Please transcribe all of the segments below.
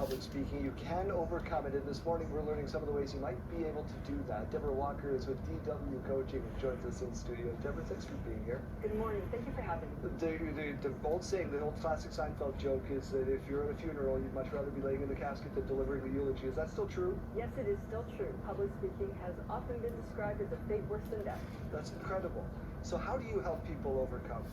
public speaking. You can overcome it, and this morning we're learning some of the ways you might be able to do that. Deborah Walker is with DW Coaching and joins us in studio. Deborah, thanks for being here. Good morning. Thank you for having me. The old saying, the old classic Seinfeld joke is that if you're at a funeral, you'd much rather be laying in the casket than delivering the eulogy. Is that still true? Yes, it is still true. Public speaking has often been described as a fate worse than death. That's incredible. So how do you help people overcome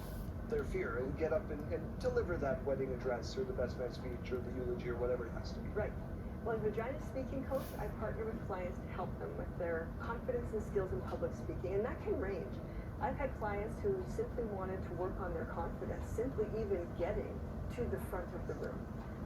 their fear and get up and deliver that wedding address or the best man speech or the eulogy or whatever it has to be? Right. Well, as Regina Speaking Coach, I partner with clients to help them with their confidence and skills in public speaking, and that can range. I've had clients who simply wanted to work on their confidence, simply even getting to the front of the room.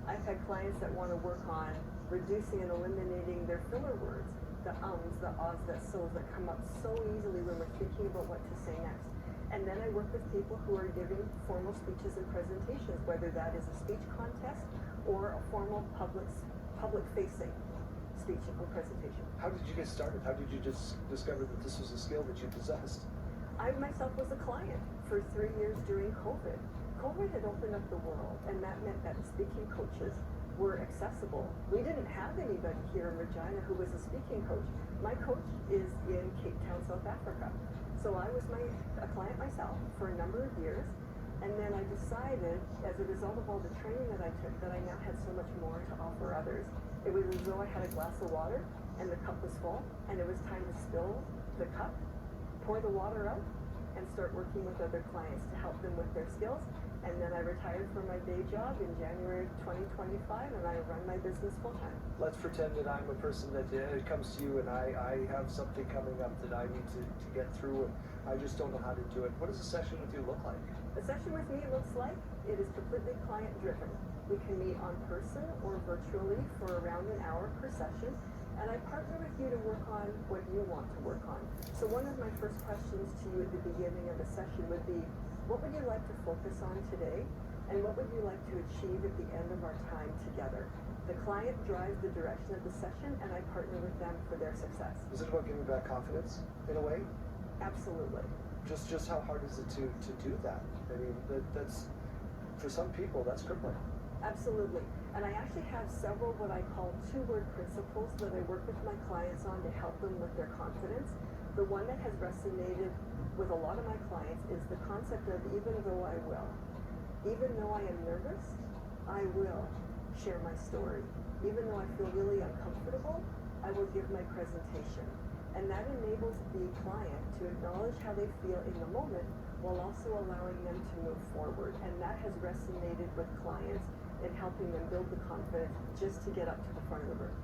I've had clients that want to work on reducing and eliminating their filler words, the ums, the ahs, the so's that come up so easily when we're thinking about what to say next. And then I work with people who are giving formal speeches and presentations, whether that is a speech contest or a formal public-facing speech or presentation. How did you get started? How did you just discover that this was a skill that you possessed? I myself was a client for 3 years during COVID. COVID had opened up the world, and that meant that speaking coaches were accessible. We didn't have anybody here in Regina who was a speaking coach. My coach is in Cape Town, South Africa. So I was a client myself for a number of years, and then I decided, as a result of all the training that I took, that I now had so much more to offer others. It was as though I had a glass of water, and the cup was full, and it was time to spill the cup, pour the water out, and start working with other clients to help them with their skills. And then I retired from my day job in January of 2025, and I run my business full-time. Let's pretend that I'm a person that comes to you and I have something coming up that I need to get through, and I just don't know how to do it. What does a session with you look like? A session with me looks like it is completely client-driven. We can meet on person or virtually for around an hour per session, and I partner with you to work on what you want to work on. So one of my first questions to you at the beginning of the session would be, what would you like to focus on today, and what would you like to achieve at the end of our time together? The client drives the direction of the session, and I partner with them for their success. Is it about giving back confidence in a way? Absolutely. Just how hard is it to do that? I mean, that's, for some people, that's crippling. Absolutely. And I actually have several what I call two-word principles that I work with my clients on to help them with their confidence. The one that has resonated with a lot of my clients is the concept of even though I will. Even though I am nervous, I will share my story. Even though I feel really uncomfortable, I will give my presentation. And that enables the client to acknowledge how they feel in the moment while also allowing them to move forward. And that has resonated with clients in helping them build the confidence just to get up to the front of the room.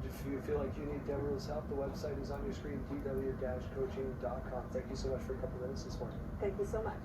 If you feel like you need Deborah's help, the website is on your screen, dw-coaching.com. Thank you so much for a couple minutes this morning. Thank you so much.